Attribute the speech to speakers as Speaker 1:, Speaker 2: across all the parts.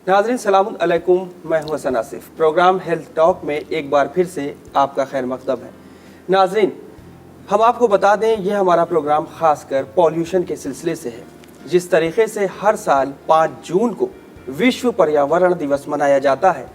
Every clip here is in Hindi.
Speaker 1: नाज़रीन सलामुन अलैकुम, मैं हूं Hasan Asif. Programme health talk में एक बार फिर से आपका खैर मकदम है। नाज़रीन, हम आपको बता दें, यह हमारा प्रोग्राम ख़ासकर पॉल्यूशन के सिलसिले से है। जिस तरीके से हर साल 5 जून को विश्व पर्यावरण दिवस मनाया जाता है,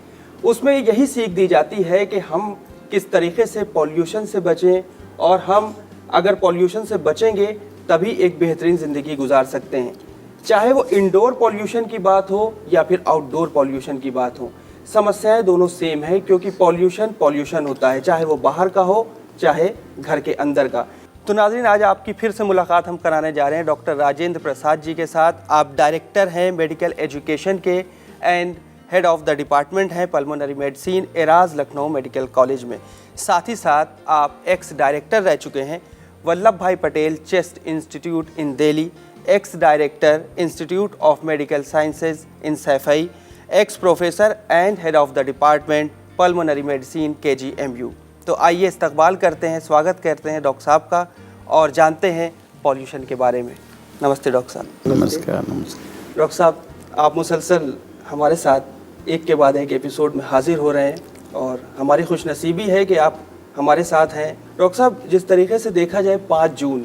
Speaker 1: उसमें यही सीख दी जाती है कि हम किस तरीके से पॉल्यूशन से बचें, और हम अगर पॉल्यूशन से बचेंगे तभी एक बेहतरीन ज़िंदगी गुजार सकते हैं। चाहे वो इंडोर पॉल्यूशन की बात हो या फिर आउटडोर पॉल्यूशन की बात हो, समस्याएं दोनों सेम है, क्योंकि पॉल्यूशन पॉल्यूशन होता है, चाहे वो बाहर का हो चाहे घर के अंदर का। तो नाज़रीन, आज आपकी फिर से मुलाकात हम कराने जा रहे हैं डॉक्टर राजेंद्र प्रसाद जी के साथ। आप डायरेक्टर हैं मेडिकल एजुकेशन के and head of the department हैं pulmonary medicine, Era's Lucknow medical college में। साथ ही साथ आप एक्स डायरेक्टर रह चुके हैं वल्लभ भाई Patel chest institute in Delhi, ex director institute of medical sciences in Saifai, x professor and head of the department pulmonary medicine KGMU। तो आइए इस्तकबाल करते हैं, स्वागत करते हैं डॉक्टर साहब का और जानते हैं पॉल्यूशन के बारे में। नमस्ते डॉक्टर साहब।
Speaker 2: नमस्कार। नमस्कार
Speaker 1: डॉक्टर साहब, आप मुसलसल हमारे साथ एक के बाद एक एपिसोड में हाजिर हो रहे हैं और हमारी खुशनसीबी है कि आप हमारे साथ हैं। डॉक्टर साहब, जिस तरीके से देखा जाए 5 जून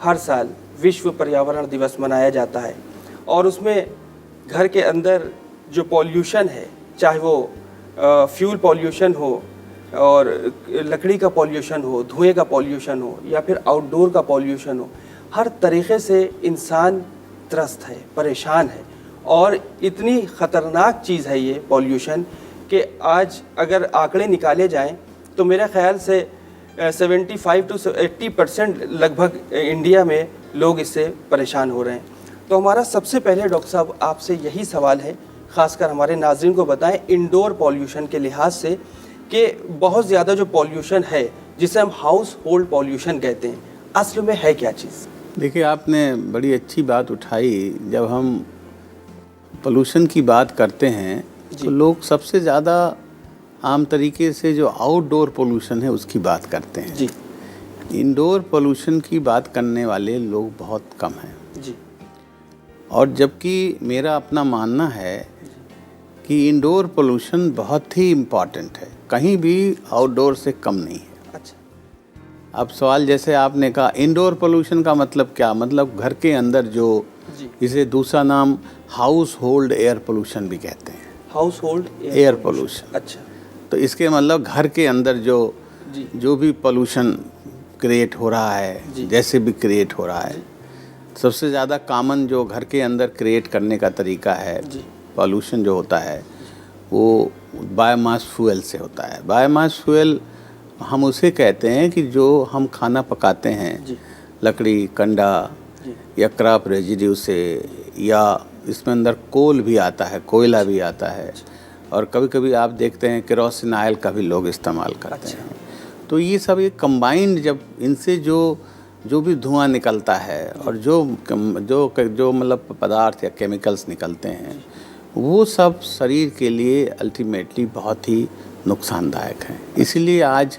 Speaker 1: हर साल विश्व पर्यावरण दिवस मनाया जाता है, और उसमें घर के अंदर जो पॉल्यूशन है, चाहे वो फ्यूल पॉल्यूशन हो और लकड़ी का पॉल्यूशन हो, धुएं का पॉल्यूशन हो या फिर आउटडोर का पॉल्यूशन हो, हर तरीके से इंसान त्रस्त है, परेशान है। और इतनी ख़तरनाक चीज़ है ये पॉल्यूशन कि आज अगर आंकड़े निकाले जाएं तो मेरे ख़्याल से 75 to 80% लगभग इंडिया में लोग इससे परेशान हो रहे हैं। तो हमारा सबसे पहले डॉक्टर साहब आपसे यही सवाल है, ख़ासकर हमारे नाज़रीन को बताएं इंडोर पॉल्यूशन के लिहाज से, कि बहुत ज़्यादा जो पॉल्यूशन है जिसे हम हाउस होल्ड पॉल्यूशन कहते हैं, असल में है क्या चीज़?
Speaker 2: देखिए, आपने बड़ी अच्छी बात उठाई। जब हम पोल्यूशन की बात करते हैं तो लोग सबसे ज़्यादा आम तरीके से जो आउटडोर पोल्यूशन है उसकी बात करते हैं जी। इंडोर पोल्यूशन की बात करने वाले लोग बहुत कम हैं जी। और जबकि मेरा अपना मानना है कि इंडोर पोल्यूशन बहुत ही इम्पॉर्टेंट है, कहीं भी आउटडोर से कम नहीं है। अच्छा, अब सवाल जैसे आपने कहा इंडोर पोल्यूशन का मतलब क्या, मतलब घर के अंदर जो, इसे दूसरा नाम हाउस होल्ड एयर पोल्यूशन भी कहते हैं। House hold air pollution. अच्छा, तो इसके मतलब घर के अंदर जो भी पोल्यूशन क्रिएट हो रहा है, जैसे भी क्रिएट हो रहा है, सबसे ज़्यादा कॉमन जो घर के अंदर क्रिएट करने का तरीका है पोल्यूशन जो होता है वो बायोमास फ्यूल से होता है। बायोमास फ्यूल हम उसे कहते हैं कि जो हम खाना पकाते हैं लकड़ी, कंडा या क्रॉप रेजिड्यू से, या इसमें अंदर कोल भी आता है, कोयला भी आता है, और कभी कभी आप देखते हैं केरोसिन ऑयल का भी लोग इस्तेमाल करते हैं। तो ये सब एक कंबाइंड, जब इनसे जो भी धुआं निकलता है और जो मतलब पदार्थ या केमिकल्स निकलते हैं, वो सब शरीर के लिए अल्टीमेटली बहुत ही नुकसानदायक हैं। इसीलिए आज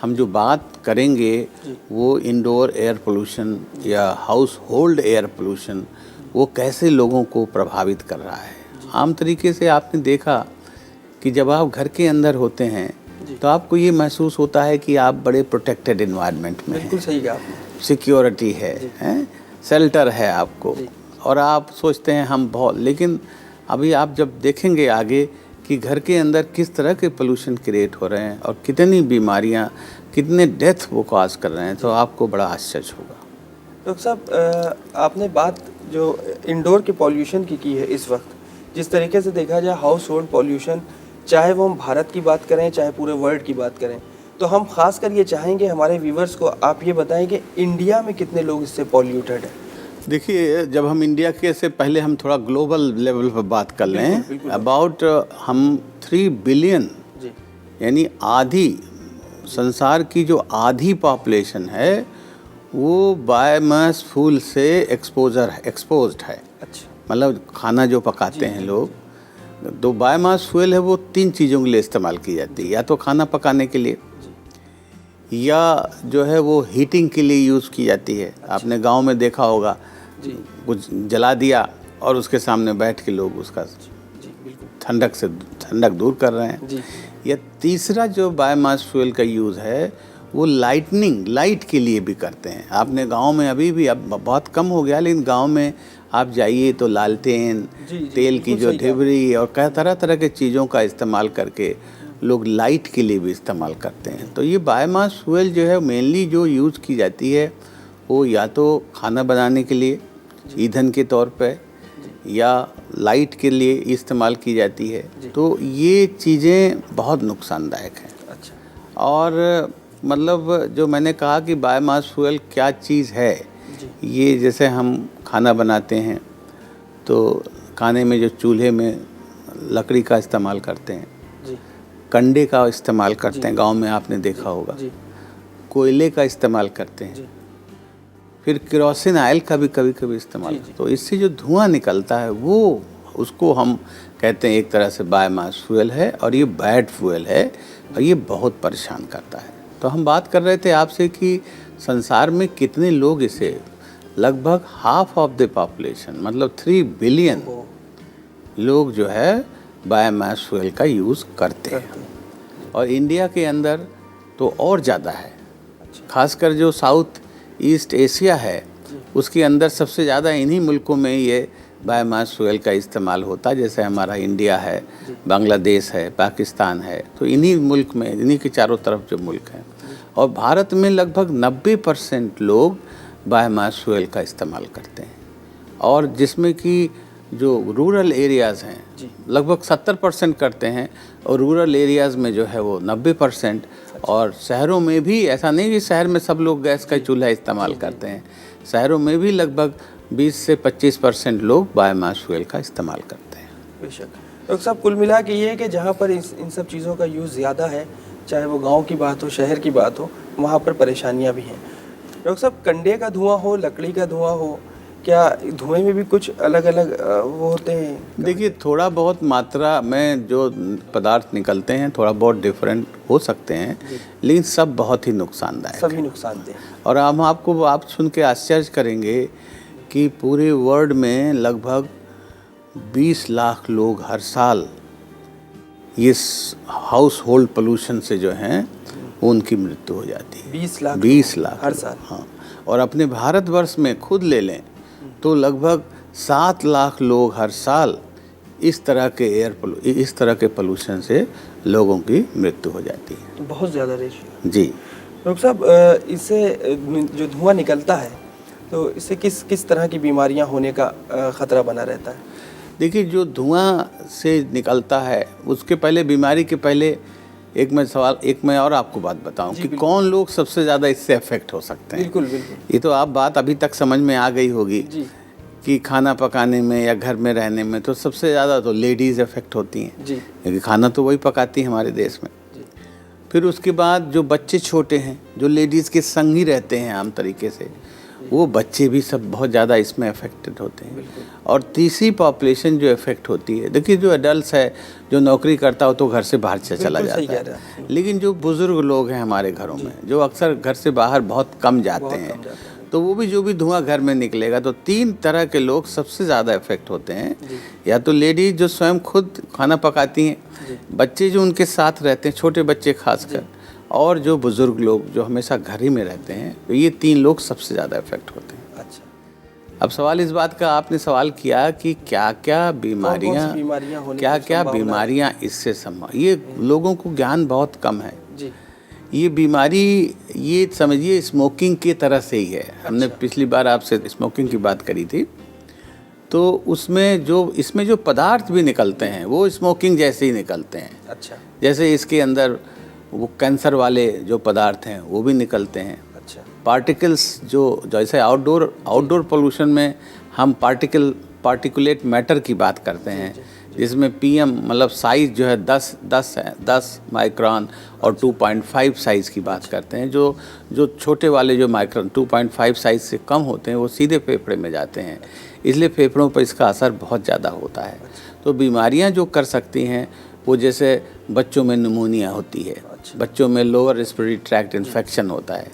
Speaker 2: हम जो बात करेंगे वो इंडोर एयर पोल्यूशन या हाउस होल्ड एयर पोल्यूशन, वो कैसे लोगों को प्रभावित कर रहा है। आम तरीके से आपने देखा कि जब आप घर के अंदर होते हैं तो आपको ये महसूस होता है कि आप बड़े प्रोटेक्टेड इन्वायरमेंट में हैं। बिल्कुल सही कहा आपने। सिक्योरिटी है, शेल्टर है आपको, और आप सोचते हैं हम बहुत, लेकिन अभी आप जब देखेंगे आगे कि घर के अंदर किस तरह के पोल्यूशन क्रिएट हो रहे हैं और कितनी बीमारियां, कितने डेथ वो कॉज कर रहे हैं, तो आपको बड़ा आश्चर्य होगा।
Speaker 1: डॉक्टर साहब, आपने बात जो इंडोर के पॉल्यूशन की है, इस वक्त जिस तरीके से देखा जाए हाउस होल्ड पॉल्यूशन, चाहे वो हम भारत की बात करें चाहे पूरे वर्ल्ड की बात करें, तो हम खास कर ये चाहेंगे हमारे व्यूवर्स को आप ये बताएं कि इंडिया में कितने लोग इससे पॉल्यूटेड हैं।
Speaker 2: देखिए, जब हम इंडिया के से पहले हम थोड़ा ग्लोबल लेवल पर बात कर लें, अबाउट हम 3 बिलियन, यानी आधी संसार की जो आधी पॉपुलेशन है वो बायोमास फ्यूल से एक्सपोज्ड है। अच्छा, मतलब खाना जो पकाते हैं लोग, तो बायोमास फ्यूल है वो 3 चीज़ों के लिए इस्तेमाल की जाती है, या तो खाना पकाने के लिए, या जो है वो हीटिंग के लिए यूज़ की जाती है। आपने गांव में देखा होगा, कुछ जला दिया और उसके सामने बैठ के लोग उसका ठंडक दूर कर रहे हैं।
Speaker 1: जी।
Speaker 2: या तीसरा जो बायोमास फ्यूल का यूज़ है वो लाइट के लिए भी करते हैं। आपने गांव में अभी भी, अब बहुत कम हो गया, लेकिन गांव में आप जाइए तो लालटेन, तेल की जो ढिबरी और तरह तरह के चीज़ों का इस्तेमाल करके लोग लाइट के लिए भी इस्तेमाल करते हैं। तो ये बायोमास फ्यूल जो है मेनली जो यूज़ की जाती है वो या तो खाना बनाने के लिए ईंधन के तौर पे या लाइट के लिए इस्तेमाल की जाती है। तो ये चीज़ें बहुत नुकसानदायक हैं।
Speaker 1: अच्छा।
Speaker 2: और मतलब जो मैंने कहा कि बायोमास फ्यूल क्या चीज़ है, ये जैसे हम खाना बनाते हैं तो खाने में जो चूल्हे में लकड़ी का इस्तेमाल करते हैं, कंडे का इस्तेमाल करते हैं, गांव में आपने देखा होगा, कोयले का इस्तेमाल करते हैं, फिर केरोसिन ऑयल का भी कभी कभी इस्तेमाल। तो इससे जो धुआं निकलता है वो उसको हम कहते हैं एक तरह से बायोमास फ्यूल है, और ये बैड फ्यूल है और ये बहुत परेशान करता है। तो हम बात कर रहे थे आपसे कि संसार में कितने लोग इसे, लगभग हाफ ऑफ द पॉपुलेशन मतलब 3 बिलियन लोग जो है बायोमास फ्यूल का यूज़ करते हैं। और इंडिया के अंदर तो और ज़्यादा है, खासकर जो साउथ ईस्ट एशिया है उसके अंदर सबसे ज़्यादा इन्हीं मुल्कों में ये बायोमास फ्यूल का इस्तेमाल होता है। जैसे हमारा इंडिया है, बांग्लादेश है, पाकिस्तान है, तो इन्हीं मुल्क में, इन्हीं के चारों तरफ जो मुल्क हैं। और भारत में लगभग 90% लोग बायोमास फ्यूल का इस्तेमाल करते हैं, और जिसमें कि जो रूरल एरियाज़ हैं लगभग 70% करते हैं, और रूरल एरियाज़ में जो है वो 90%। और शहरों में भी ऐसा नहीं कि शहर में सब लोग गैस का चूल्हा इस्तेमाल करते हैं, शहरों में भी लगभग 20 से 25% लोग बायोमास फ्यूल का इस्तेमाल करते हैं।
Speaker 1: बेशक डॉक्टर साहब, कुल मिला के ये है कि जहाँ पर इन सब चीज़ों का यूज़ ज़्यादा है, चाहे वो गांव की बात हो, शहर की बात हो, वहाँ पर परेशानियाँ भी हैं। डॉक्टर साहब, कंडे का धुआं हो, लकड़ी का धुआं हो, क्या धुएं में भी कुछ अलग अलग वो होते हैं?
Speaker 2: देखिए, थोड़ा बहुत मात्रा में जो पदार्थ निकलते हैं थोड़ा बहुत डिफरेंट हो सकते हैं, लेकिन सब बहुत ही नुकसानदायक,
Speaker 1: सभी नुकसानदेह।
Speaker 2: और आप सुन के आश्चर्य करेंगे कि पूरे वर्ल्ड में लगभग 20 लाख लोग हर साल ये हाउस होल्ड पोल्यूशन से जो हैं उनकी मृत्यु हो जाती है।
Speaker 1: 20 लाख
Speaker 2: हर साल। हाँ, और अपने भारतवर्ष में खुद ले लें तो लगभग 7 लाख लोग हर साल इस तरह के पोल्यूशन से लोगों की मृत्यु हो जाती है।
Speaker 1: बहुत ज़्यादा रेशियो।
Speaker 2: जी
Speaker 1: डॉक्टर साहब, इससे जो धुआं निकलता है तो इससे किस तरह की बीमारियां होने का खतरा बना रहता है?
Speaker 2: देखिए, जो धुआं से निकलता है उसके पहले, बीमारी के पहले एक मैं और आपको बात बताऊं कि कौन लोग सबसे ज़्यादा इससे अफेक्ट हो सकते हैं।
Speaker 1: बिल्कुल।
Speaker 2: ये तो आप बात अभी तक समझ में आ गई होगी कि खाना पकाने में या घर में रहने में तो सबसे ज़्यादा तो लेडीज़ अफेक्ट होती हैं, क्योंकि खाना तो वही पकाती हैं हमारे देश में। फिर उसके बाद जो बच्चे छोटे हैं, जो लेडीज़ के संग ही रहते हैं आम तरीके से, वो बच्चे भी सब बहुत ज़्यादा इसमें अफेक्टेड होते हैं। और तीसरी पॉपुलेशन जो इफेक्ट होती है, देखिए जो एडल्ट है, जो नौकरी करता हो तो घर से बाहर चला जाता है, लेकिन जो बुज़ुर्ग लोग हैं हमारे घरों में, जो अक्सर घर से बाहर बहुत कम जाते हैं, तो वो भी जो भी धुआं घर में निकलेगा, तो 3 तरह के लोग सबसे ज़्यादा इफेक्ट होते हैं। या तो लेडीज जो स्वयं खुद खाना पकाती हैं, बच्चे जो उनके साथ रहते हैं, छोटे बच्चे खासकर, और जो बुज़ुर्ग लोग जो हमेशा घर ही में रहते हैं, तो ये 3 लोग सबसे ज़्यादा इफेक्ट होते हैं।
Speaker 1: अच्छा,
Speaker 2: अब सवाल इस बात का आपने सवाल किया कि क्या क्या बीमारियां इससे संभव, ये लोगों को ज्ञान बहुत कम है जी। ये बीमारी, ये समझिए स्मोकिंग की तरह से ही है। हमने पिछली बार आपसे स्मोकिंग की बात करी थी, तो इसमें जो पदार्थ भी निकलते हैं वो स्मोकिंग जैसे ही निकलते हैं।
Speaker 1: अच्छा,
Speaker 2: जैसे इसके अंदर वो कैंसर वाले जो पदार्थ हैं वो भी निकलते हैं।
Speaker 1: अच्छा,
Speaker 2: पार्टिकल्स जो जैसे आउटडोर पोल्यूशन में हम पार्टिकुलेट मैटर की बात करते हैं, जिसमें पीएम मतलब साइज़ जो है 10 माइक्रोन और 2.5 साइज़ की बात करते हैं। जो छोटे वाले जो माइक्रोन 2.5 साइज़ से कम होते हैं वो सीधे फेफड़े में जाते हैं, इसलिए फेफड़ों पर इसका असर बहुत ज़्यादा होता है। तो बीमारियां जो कर सकती हैं वो, जैसे बच्चों में निमोनिया होती है, बच्चों में लोअर रेस्पिरेटरी ट्रैक्ट इन्फेक्शन होता है।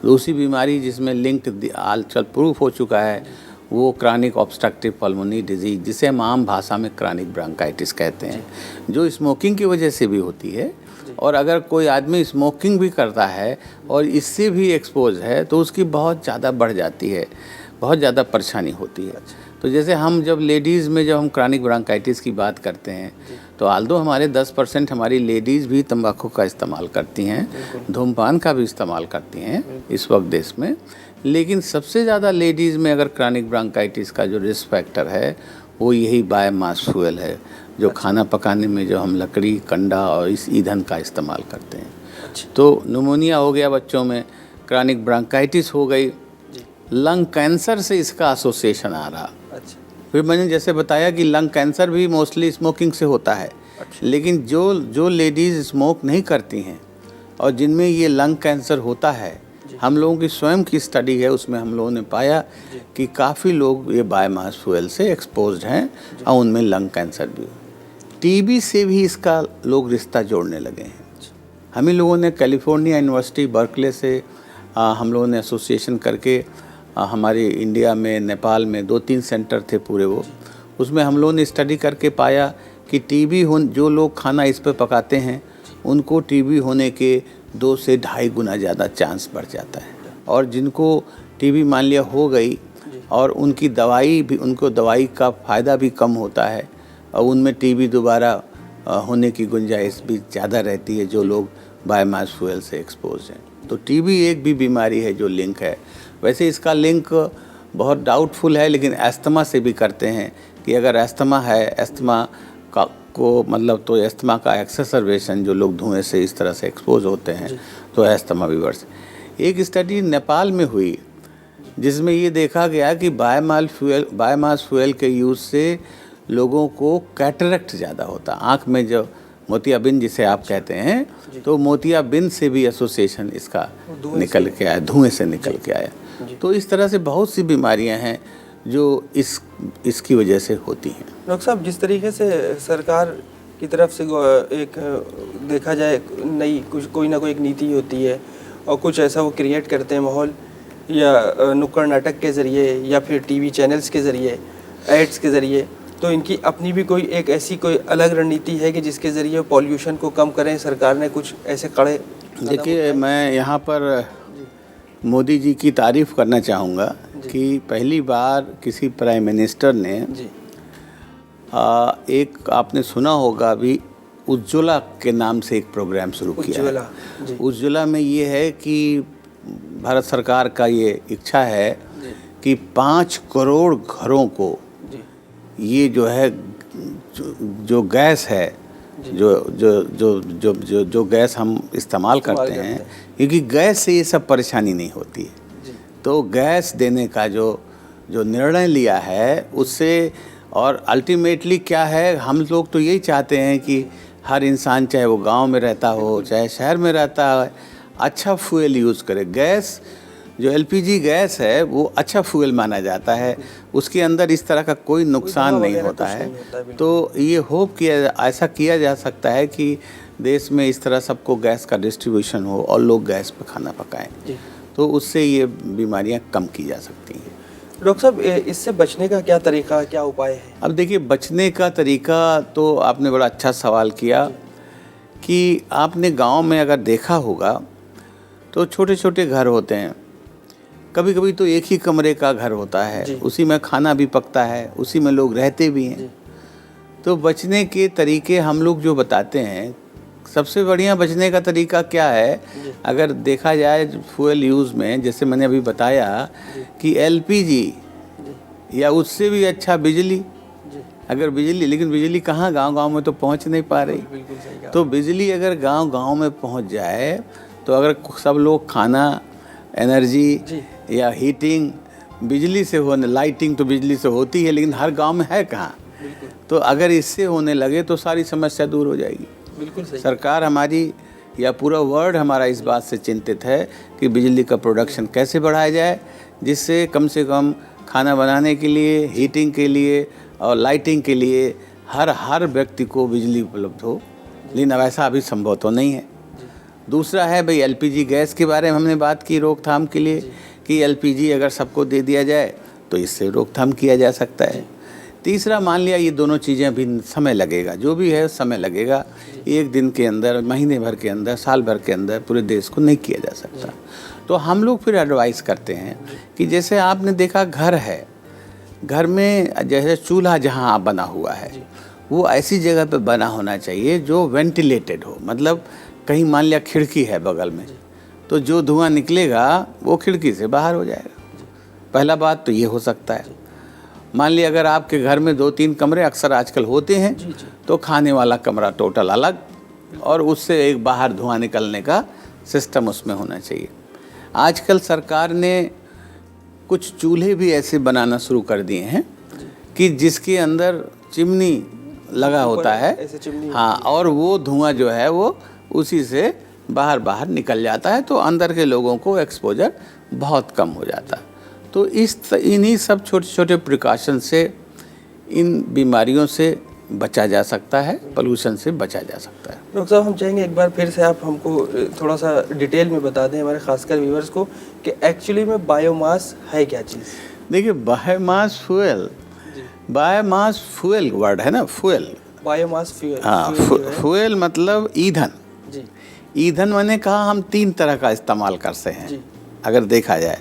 Speaker 2: दूसरी बीमारी जिसमें लिंक आजकल प्रूफ हो चुका है वो क्रॉनिक ऑब्स्ट्रक्टिव पल्मोनरी डिजीज, जिसे हम आम भाषा में क्रॉनिक ब्रोंकाइटिस कहते हैं, जो स्मोकिंग की वजह से भी होती है। और अगर कोई आदमी स्मोकिंग भी करता है और इससे भी एक्सपोज है तो उसकी बहुत ज़्यादा बढ़ जाती है, बहुत ज़्यादा परेशानी होती है। तो जैसे हम जब लेडीज़ में जब हम क्रॉनिक ब्रोंकाइटिस की बात करते हैं तो आल्दो हमारे 10% हमारी लेडीज़ भी तंबाकू का इस्तेमाल करती हैं, धूमपान का भी इस्तेमाल करती हैं इस वक्त देश में, लेकिन सबसे ज़्यादा लेडीज़ में अगर क्रॉनिक ब्रोंकाइटिस का जो रिस्क फैक्टर है वो यही बायोमास फ्यूल है, जो खाना पकाने में जो हम लकड़ी, कंडा और इस ईंधन का इस्तेमाल करते हैं। तो न्यूमोनिया हो गया बच्चों में, क्रॉनिक ब्रोंकाइटिस हो गई, लंग कैंसर से इसका एसोसिएशन आ रहा। फिर मैंने जैसे बताया कि लंग कैंसर भी मोस्टली स्मोकिंग से होता है। लेकिन जो लेडीज़ स्मोक नहीं करती हैं और जिनमें ये लंग कैंसर होता है, हम लोगों की स्वयं की स्टडी है, उसमें हम लोगों ने पाया कि काफ़ी लोग ये बायोमास फ्यूल से एक्सपोज्ड हैं और उनमें लंग कैंसर भी। टीबी से भी इसका लोग रिश्ता जोड़ने लगे हैं। हम ही लोगों ने कैलिफोर्निया यूनिवर्सिटी बर्कले से हम लोगों ने एसोसिएशन करके हमारे इंडिया में, नेपाल में 2-3 सेंटर थे पूरे वो, उसमें हम लोगों ने स्टडी करके पाया कि टीबी जो लोग खाना इस पर पकाते हैं उनको टीबी होने के 2 से 2.5 गुना ज़्यादा चांस बढ़ जाता है। और जिनको टीबी मान लिया हो गई और उनकी दवाई भी, उनको दवाई का फ़ायदा भी कम होता है और उनमें टीबी दोबारा होने की गुंजाइश भी ज़्यादा रहती है जो लोग बायोमास फ्यूल से एक्सपोज हैं। तो टीबी एक भी बीमारी है जो लिंक है। वैसे इसका लिंक बहुत डाउटफुल है, लेकिन अस्थमा से भी करते हैं कि अगर अस्थमा है, अस्थमा का को मतलब तो अस्थमा का एक्सेसरवेशन, जो लोग धुएं से इस तरह से एक्सपोज होते हैं तो अस्थमा भी बढ़। एक स्टडी नेपाल में हुई जिसमें ये देखा गया कि बायोमास फ्यूल के यूज़ से लोगों को कैटरेक्ट ज़्यादा होता, आँख में जो मोतियाबिंद जिसे आप कहते हैं, तो मोतियाबिंद से भी एसोसिएशन इसका निकल के आया, धुएं से निकल के आया। तो इस तरह से बहुत सी बीमारियां हैं जो इसकी वजह से होती हैं।
Speaker 1: डॉक्टर साहब, जिस तरीके से सरकार की तरफ से एक देखा जाए नई कोई ना कोई एक नीति होती है और कुछ ऐसा वो क्रिएट करते हैं माहौल, या नुक्कड़ नाटक के ज़रिए या फिर टीवी चैनल्स के ज़रिए, एड्स के ज़रिए, तो इनकी अपनी भी कोई एक ऐसी कोई अलग रणनीति है कि जिसके ज़रिए पॉल्यूशन को कम करें? सरकार ने कुछ ऐसे कड़े,
Speaker 2: देखिए मैं यहाँ पर मोदी जी की तारीफ़ करना चाहूँगा कि पहली बार किसी प्राइम मिनिस्टर ने एक, आपने सुना होगा अभी, उज्ज्वला के नाम से एक प्रोग्राम शुरू किया है। उज्ज्वला में ये है कि भारत सरकार का ये इच्छा है कि 5 करोड़ घरों को ये जो है जो गैस है, जो गैस हम इस्तेमाल करते हैं, क्योंकि गैस से ये सब परेशानी नहीं होती है, तो गैस देने का जो निर्णय लिया है उससे, और अल्टीमेटली क्या है, हम लोग तो यही चाहते हैं कि हर इंसान, चाहे वो गांव में रहता हो चाहे शहर में रहता है, अच्छा फ्यूल यूज़ करे। गैस जो एलपीजी गैस है वो अच्छा फ्यूल माना जाता है, उसके अंदर इस तरह का कोई नुकसान नहीं होता है। तो ये होप किया, ऐसा किया जा सकता है कि देश में इस तरह सबको गैस का डिस्ट्रीब्यूशन हो और लोग गैस पर खाना पकाएं, तो उससे ये बीमारियां कम की जा सकती हैं।
Speaker 1: डॉक्टर साहब, इससे बचने का क्या तरीका, क्या उपाय है?
Speaker 2: अब देखिए, बचने का तरीका तो आपने बड़ा अच्छा सवाल किया कि आपने गांव में अगर देखा होगा तो छोटे छोटे घर होते हैं, कभी कभी तो एक ही कमरे का घर होता है, उसी में खाना भी पकता है, उसी में लोग रहते भी हैं। तो बचने के तरीके हम लोग जो बताते हैं, सबसे बढ़िया बचने का तरीका क्या है, अगर देखा जाए फ्यूल यूज़ में, जैसे मैंने अभी बताया कि एलपीजी या उससे भी अच्छा बिजली, अगर बिजली, लेकिन बिजली कहाँ, गांव-गांव में तो पहुंच नहीं पा रही। तो बिजली अगर गांव-गांव में पहुंच जाए, तो अगर सब लोग खाना, एनर्जी या हीटिंग बिजली से होने, लाइटिंग तो बिजली से होती है, लेकिन हर गांव में है कहाँ, तो अगर इससे होने लगे तो सारी समस्या दूर हो जाएगी।
Speaker 1: बिल्कुल सही।
Speaker 2: सरकार हमारी या पूरा वर्ल्ड हमारा इस बात से चिंतित है कि बिजली का प्रोडक्शन कैसे बढ़ाया जाए, जिससे कम से कम खाना बनाने के लिए, हीटिंग के लिए और लाइटिंग के लिए हर व्यक्ति को बिजली उपलब्ध हो। लेकिन अब ऐसा अभी संभव तो नहीं है। दूसरा है भाई, एलपीजी गैस के बारे में हमने बात की रोकथाम के लिए कि एलपीजी अगर सबको दे दिया जाए तो इससे रोकथाम किया जा सकता है। तीसरा, मान लिया ये दोनों चीज़ें अभी समय लगेगा, जो भी है समय लगेगा, एक दिन के अंदर, महीने भर के अंदर, साल भर के अंदर पूरे देश को नहीं किया जा सकता। तो हम लोग फिर एडवाइस करते हैं कि जैसे आपने देखा घर है, घर में जैसे चूल्हा जहाँ बना हुआ है वो ऐसी जगह पे बना होना चाहिए जो वेंटिलेटेड हो, मतलब कहीं मान लिया खिड़की है बगल में, तो जो धुआं निकलेगा वो खिड़की से बाहर हो जाएगा। पहला बात तो ये हो सकता है। मान लिया अगर आपके घर में 2-3 कमरे अक्सर आजकल होते हैं, तो खाने वाला कमरा टोटल अलग और उससे एक बाहर धुआं निकलने का सिस्टम उसमें होना चाहिए। आजकल सरकार ने कुछ चूल्हे भी ऐसे बनाना शुरू कर दिए हैं कि जिसके अंदर चिमनी लगा होता है, हाँ, और वो धुआं जो है वो उसी से बाहर निकल जाता है, तो अंदर के लोगों को एक्सपोजर बहुत कम हो जाता है। तो इन्हीं सब छोटे छोटे प्रिकॉशन से इन बीमारियों से बचा जा सकता है, पोल्यूशन से बचा जा सकता है।
Speaker 1: डॉक्टर साहब, हम चाहेंगे एक बार फिर से आप हमको थोड़ा सा डिटेल में बता दें हमारे खासकर व्यूअर्स को कि एक्चुअली में बायोमास है क्या चीज़।
Speaker 2: देखिए, बायोमास फ्यूल वर्ड है ना, फ्यूल,
Speaker 1: बायोमास फ्यूल,
Speaker 2: हाँ, फ्यूल मतलब ईंधन। ईंधन मैंने कहा हम 3 तरह का इस्तेमाल करते हैं। अगर देखा जाए,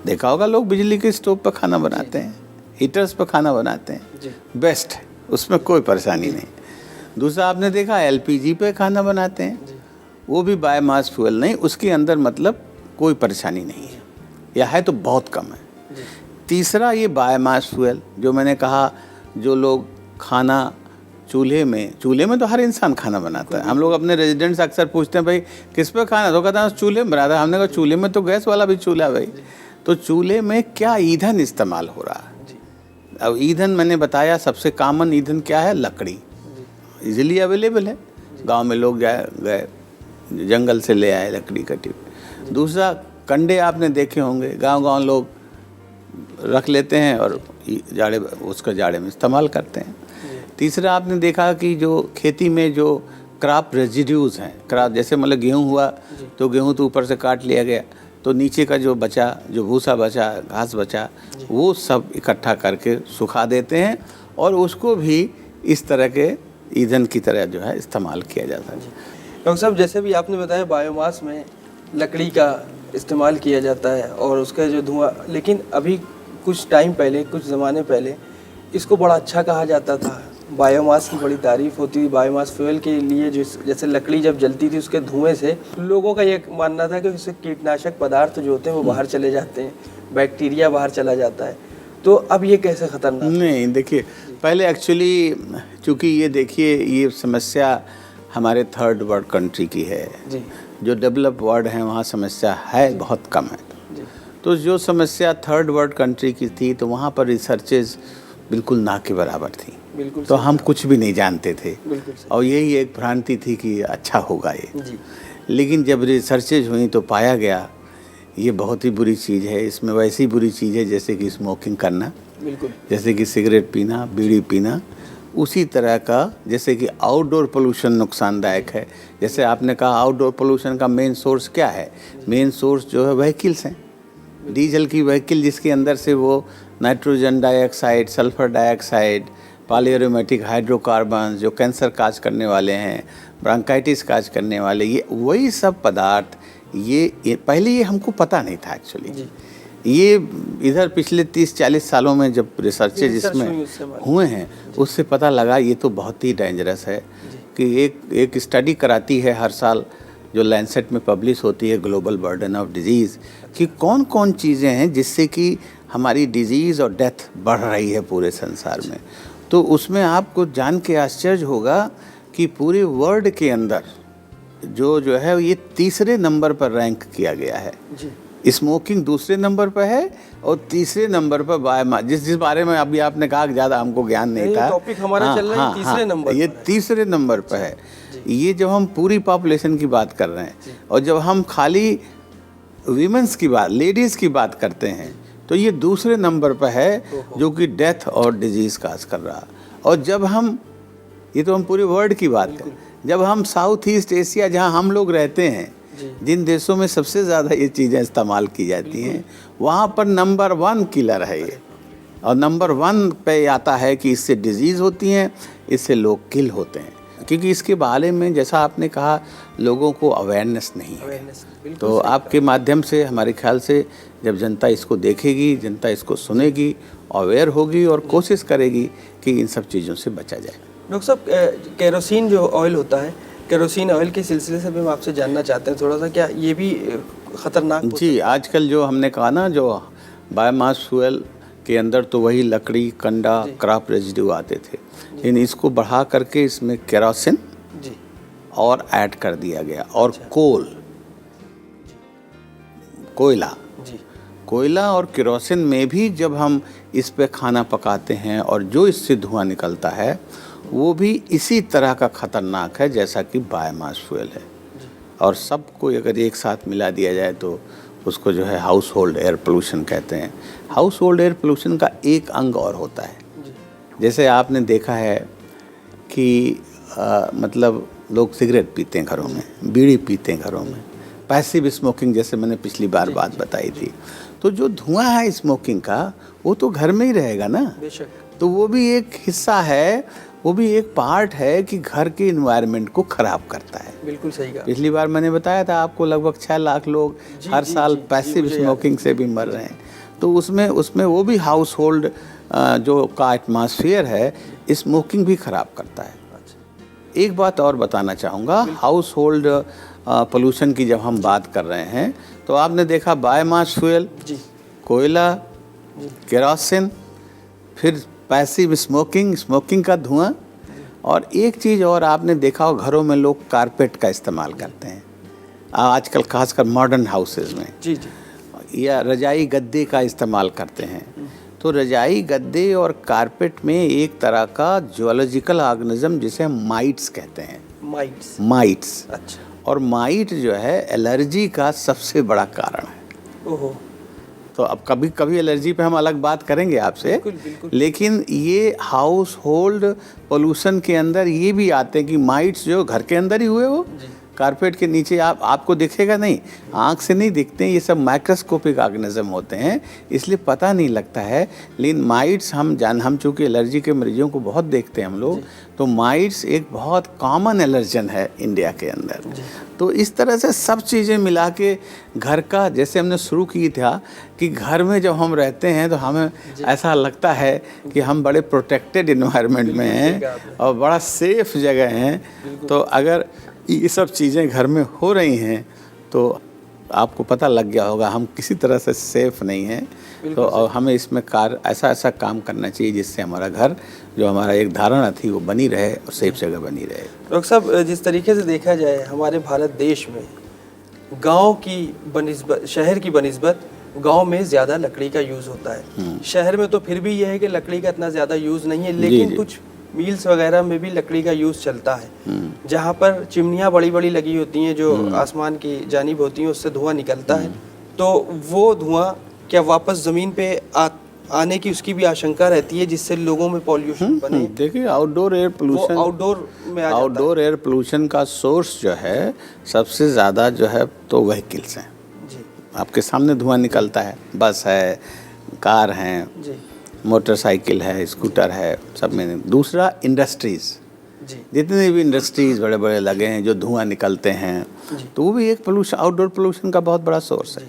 Speaker 2: देखा होगा लोग बिजली के स्टोव पर खाना बनाते हैं, हीटर्स पर खाना बनाते हैं, बेस्ट है, उसमें कोई परेशानी नहीं। दूसरा आपने देखा एलपीजी पे खाना बनाते हैं, वो भी बायोमास फ्यूल नहीं, उसके अंदर मतलब कोई परेशानी नहीं है, या है तो बहुत कम है। तीसरा ये बायोमास फ्यूल जो मैंने कहा, जो लोग खाना चूल्हे में तो हर इंसान खाना बनाता है। हम लोग अपने रेजिडेंट्स अक्सर पूछते हैं भाई किस पे खाना, तो कहता है चूल्हे में बनाता है। हमने कहा चूल्हे में तो गैस वाला भी चूल्हा भाई, तो चूल्हे में क्या ईंधन इस्तेमाल हो रहा है। अब ईंधन मैंने बताया, सबसे कॉमन ईंधन क्या है, लकड़ी, इजीली अवेलेबल है। गांव में लोग गए जंगल से ले आए लकड़ी कटी। दूसरा, कंडे आपने देखे होंगे, गांव लोग रख लेते हैं और जाड़े में इस्तेमाल करते हैं। तीसरा, आपने देखा कि जो खेती में जो क्रॉप रेजिड्यूज़ हैं, क्रॉप जैसे मतलब गेहूँ हुआ तो गेहूँ तो ऊपर से काट लिया गया, तो नीचे का जो बचा, जो भूसा बचा, घास बचा, वो सब इकट्ठा करके सुखा देते हैं और उसको भी इस तरह के ईंधन की तरह जो है इस्तेमाल किया जाता है।
Speaker 1: डॉक्टर साहब, जैसे भी आपने बताया बायोमास में लकड़ी का इस्तेमाल किया जाता है और उसका जो धुआं, लेकिन अभी कुछ टाइम पहले, कुछ ज़माने पहले इसको बड़ा अच्छा कहा जाता था, बायोमास की बड़ी तारीफ होती थी। बायोमास फ्यूल के लिए जो जैसे लकड़ी जब जलती थी उसके धुएं से लोगों का ये मानना था कि उससे कीटनाशक पदार्थ जो होते हैं वो बाहर चले जाते हैं, बैक्टीरिया बाहर चला जाता है। तो अब ये कैसे खतरनाक?
Speaker 2: नहीं, देखिए, पहले एक्चुअली चूँकि ये देखिए ये समस्या हमारे 3rd वर्ल्ड कंट्री की है जी। जो डेवलप वर्ल्ड है वहाँ समस्या है बहुत कम है जी। तो जो समस्या 3rd वर्ल्ड कंट्री की थी तो वहाँ पर रिसर्चेज बिल्कुल ना के बराबर थी, बिल्कुल, तो हम कुछ भी नहीं जानते थे और यही एक भ्रांति थी कि अच्छा होगा ये जी। लेकिन जब रिसर्चेज हुई तो पाया गया ये बहुत ही बुरी चीज़ है। इसमें वैसी बुरी चीज़ है जैसे कि स्मोकिंग करना, बिल्कुल, जैसे कि सिगरेट पीना, बीड़ी पीना, उसी तरह का जैसे कि आउटडोर पोल्यूशन नुकसानदायक है। जैसे आपने कहा आउटडोर पोल्यूशन का मेन सोर्स क्या है, मेन सोर्स जो है व्हीकल्स हैं, डीजल की व्हीकल, जिसके अंदर से वो nitrogen dioxide, sulphur dioxide, polyaromatic hydrocarbon जो कैंसर काज करने वाले हैं, ब्रांकाइटिस काज करने वाले, ये वही सब पदार्थ ये पहले ये हमको पता नहीं था एक्चुअली। ये इधर पिछले 30-40 सालों में जब रिसर्चेज इसमें हुए हैं उससे पता लगा ये तो बहुत ही डेंजरस है। कि एक स्टडी कराती है हर साल जो लैंसेट में पब्लिश होती है, ग्लोबल बर्डन ऑफ डिजीज़, कि कौन कौन चीज़ें हैं जिससे कि हमारी डिजीज़ और डेथ बढ़ रही है पूरे संसार में। तो उसमें आपको जान के आश्चर्य होगा कि पूरे वर्ल्ड के अंदर जो है ये 3रे नंबर पर रैंक किया गया है। स्मोकिंग 2रे नंबर पर है और 3रे नंबर पर बायोमास, जिस बारे में अभी आपने कहा कि ज़्यादा हमको ज्ञान नहीं था,
Speaker 1: टॉपिक हमारा चल रहा है 3रे नंबर
Speaker 2: ये 3रे नंबर पर है। ये जब हम पूरी पॉपुलेशन की बात कर रहे हैं और जब हम खाली वीमेंस की बात, लेडीज़ की बात करते हैं तो ये 2रे नंबर पर है जो कि डेथ और डिजीज़ काज कर रहा। और जब हम ये तो हम पूरे वर्ल्ड की बात करें, जब हम साउथ ईस्ट एशिया जहाँ हम लोग रहते हैं, जिन देशों में सबसे ज़्यादा ये चीज़ें इस्तेमाल की जाती हैं, वहाँ पर नंबर 1 किलर है ये। और नंबर 1 पे आता है कि इससे डिजीज़ होती हैं, इससे लोग किल होते हैं, क्योंकि इसके बारे में जैसा आपने कहा लोगों को अवेयरनेस नहीं है। तो आपके माध्यम से हमारे ख्याल से जब जनता इसको देखेगी, जनता इसको सुनेगी, अवेयर होगी और कोशिश करेगी कि इन सब चीज़ों से बचा जाए।
Speaker 1: डॉक्टर साहब, केरोसिन जो ऑयल होता है, केरोसिन ऑयल के सिलसिले से भी हम आपसे जानना चाहते हैं थोड़ा सा, क्या ये भी खतरनाक
Speaker 2: जी, आजकल जो हमने कहा ना, जो बायोमास फ्यूल के अंदर तो वही लकड़ी, कंडा, क्रॉप रेजिड्यू आते थे, लेकिन इसको बढ़ा करके इसमें केरोसिन
Speaker 1: जी
Speaker 2: और ऐड कर दिया गया, और कोयला
Speaker 1: जी
Speaker 2: कोयला और केरोसिन में भी जब हम इस पे खाना पकाते हैं और जो इससे धुआं निकलता है वो भी इसी तरह का खतरनाक है जैसा कि बायोमास फ्यूल है। और सबको अगर एक साथ मिला दिया जाए तो उसको जो है हाउस होल्ड एयर पोल्यूशन कहते हैं। हाउस होल्ड एयर पोल्यूशन का एक अंग और होता है, जैसे आपने देखा है कि मतलब लोग सिगरेट पीते हैं घरों में, बीड़ी पीते हैं घरों में, पैसिव स्मोकिंग जैसे मैंने पिछली बार बात बताई थी। तो जो धुआं है स्मोकिंग का वो तो घर में ही रहेगा ना,
Speaker 1: बेशक।
Speaker 2: तो वो भी एक हिस्सा है, वो भी एक पार्ट है कि घर के इन्वायरमेंट को ख़राब करता है।
Speaker 1: बिल्कुल सही कहा।
Speaker 2: पिछली बार मैंने बताया था आपको लगभग 6 लाख लोग हर साल पैसिव स्मोकिंग से भी मर रहे हैं। तो उसमें वो भी हाउस होल्ड जो का एटमॉस्फेयर है स्मोकिंग भी ख़राब करता है। एक बात और बताना चाहूँगा, हाउस होल्ड पोल्यूशन की जब हम बात कर रहे हैं तो आपने देखा बायोमास फ्यूल, कोयला, केरोसिन, फिर पैसिव स्मोकिंग का धुआं, और एक चीज़ और आपने देखा हो, घरों में लोग कारपेट का इस्तेमाल करते हैं आजकल, खासकर मॉडर्न हाउसेज में
Speaker 1: जी जी,
Speaker 2: या रजाई गद्दे का इस्तेमाल करते हैं। तो रजाई गद्दे और कारपेट में एक तरह का जियोलॉजिकल ऑर्गेनिज्म जिसे हम माइट्स कहते हैं। माइट्स।
Speaker 1: अच्छा।
Speaker 2: और माइट जो है एलर्जी का सबसे बड़ा कारण है।
Speaker 1: ओहो।
Speaker 2: तो अब कभी कभी एलर्जी पे हम अलग बात करेंगे आपसे।
Speaker 1: बिल्कुल, बिल्कुल।
Speaker 2: लेकिन ये हाउस होल्ड पोल्यूशन के अंदर ये भी आते हैं कि माइट्स जो घर के अंदर ही हुए हो, कारपेट के नीचे आपको दिखेगा नहीं, आँख से नहीं दिखते हैं, ये सब माइक्रोस्कोपिक ऑर्गेनिज्म होते हैं, इसलिए पता नहीं लगता है। लेकिन माइट्स हम चूँकि एलर्जी के मरीजों को बहुत देखते हैं हम लोग, तो माइट्स एक बहुत कॉमन एलर्जन है इंडिया के अंदर। तो इस तरह से सब चीज़ें मिला के घर का, जैसे हमने शुरू की था कि घर में जब हम रहते हैं तो हमें ऐसा लगता है कि हम बड़े प्रोटेक्टेड इन्वायरमेंट में हैं और बड़ा सेफ जगह हैं। तो अगर ये सब चीज़ें घर में हो रही हैं तो आपको पता लग गया होगा हम किसी तरह से सेफ नहीं हैं। तो और हमें इसमें ऐसा काम करना चाहिए जिससे हमारा घर, जो हमारा एक धारणा थी, वो बनी रहे और सेफ जगह बनी रहे।
Speaker 1: डॉक्टर साहब, जिस तरीके से देखा जाए हमारे भारत देश में गांव की बनिस्बत, शहर की बनिस्बत गांव में ज़्यादा लकड़ी का यूज़ होता है। शहर में तो फिर भी यह है कि लकड़ी का इतना ज़्यादा यूज़ नहीं है, लेकिन कुछ मील्स वगैरह में भी लकड़ी का यूज़ चलता है, जहाँ पर चिमनियाँ बड़ी बड़ी लगी होती हैं जो आसमान की जानिब होती हैं, उससे धुआं निकलता है। तो वो धुआं क्या वापस ज़मीन पे आने की उसकी भी आशंका रहती है, जिससे लोगों में पॉल्यूशन बने।
Speaker 2: देखिए, outdoor air pollution, outdoor air pollution का सोर्स जो है सबसे ज़्यादा जो है तो व्हीकल्स हैं। आपके सामने धुआं निकलता है, बस है, कार हैं, मोटरसाइकिल है, स्कूटर है, सब में। दूसरा इंडस्ट्रीज़, जितने भी इंडस्ट्रीज़ बड़े बड़े लगे हैं जो धुआं निकलते हैं, तो वो भी एक पोल्यूशन, आउटडोर पोल्यूशन का बहुत बड़ा सोर्स है।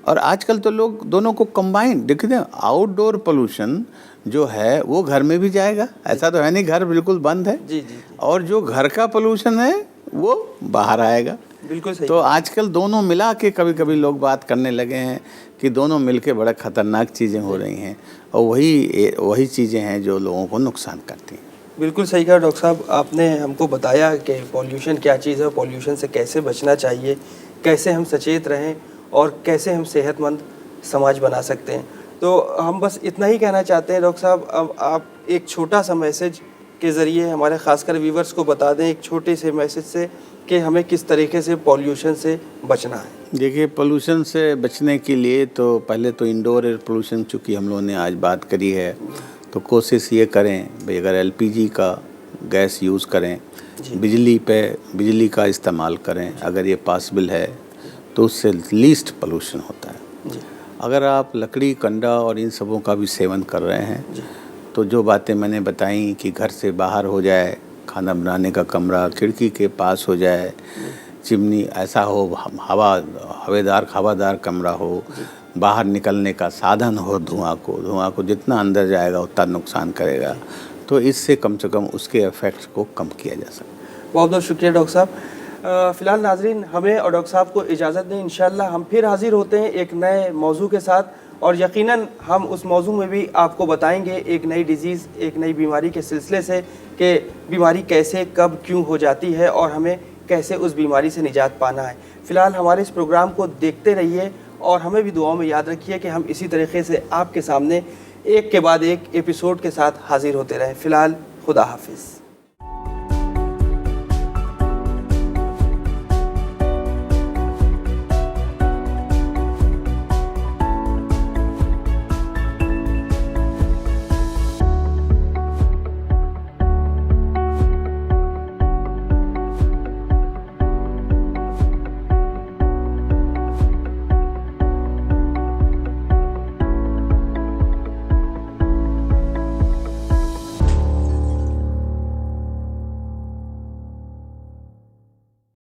Speaker 2: और आजकल तो लोग दोनों को कंबाइन देखते हैं। आउटडोर पोल्यूशन जो है वो घर में भी जाएगा, ऐसा तो है नहीं घर बिल्कुल बंद है। और जो घर का पोल्यूशन है वो बाहर आएगा।
Speaker 1: बिल्कुल सही।
Speaker 2: तो आजकल दोनों मिला के कभी कभी लोग बात करने लगे हैं कि दोनों मिलके बड़ा खतरनाक चीज़ें हो रही हैं, और वही चीज़ें हैं जो लोगों को नुकसान करती हैं।
Speaker 1: बिल्कुल सही कहा डॉक्टर साहब, आपने हमको बताया कि पॉल्यूशन क्या चीज़ है, पॉल्यूशन से कैसे बचना चाहिए, कैसे हम सचेत रहें और कैसे हम सेहतमंद समाज बना सकते हैं। तो हम बस इतना ही कहना चाहते हैं डॉक्टर साहब, अब आप एक छोटा सा मैसेज के ज़रिए हमारे ख़ासकर व्यूवर्स को बता दें, एक छोटे से मैसेज से, कि हमें किस तरीके से पॉल्यूशन से बचना है।
Speaker 2: देखिए, पोल्यूशन से बचने के लिए तो पहले तो इंडोर एयर पोल्यूशन, चूँकि हम लोगों ने आज बात करी है, तो कोशिश ये करें भाई, अगर एलपीजी का गैस यूज़ करें, बिजली का इस्तेमाल करें, अगर ये पॉसिबल है तो उससे लीस्ट पोल्यूशन होता है। अगर आप लकड़ी, कंडा और इन सबों का भी सेवन कर रहे हैं तो जो बातें मैंने बताई कि घर से बाहर हो जाए, खाना बनाने का कमरा खिड़की के पास हो जाए, चिमनी ऐसा हो, हवादार कमरा हो, बाहर निकलने का साधन हो, धुआं को जितना अंदर जाएगा उतना नुकसान करेगा, तो इससे कम से कम उसके इफ़ेक्ट्स को कम किया जा सकता है।
Speaker 1: बहुत बहुत शुक्रिया डॉक्टर साहब। फ़िलहाल नाजरीन, हमें और डॉक्टर साहब को इजाज़त दें। इंशाअल्लाह हम फिर हाज़िर होते हैं एक नए मौजू के साथ, और यकीनन हम उस मौजू में भी आपको बताएंगे एक नई डिज़ीज़, एक नई बीमारी के सिलसिले से कि बीमारी कैसे, कब, क्यों हो जाती है और हमें कैसे उस बीमारी से निजात पाना है। फ़िलहाल हमारे इस प्रोग्राम को देखते रहिए और हमें भी दुआओं में याद रखिए कि हम इसी तरीके से आपके सामने एक के बाद एक एपिसोड के साथ हाज़िर होते रहें। फ़िलहाल खुदा हाफिज़।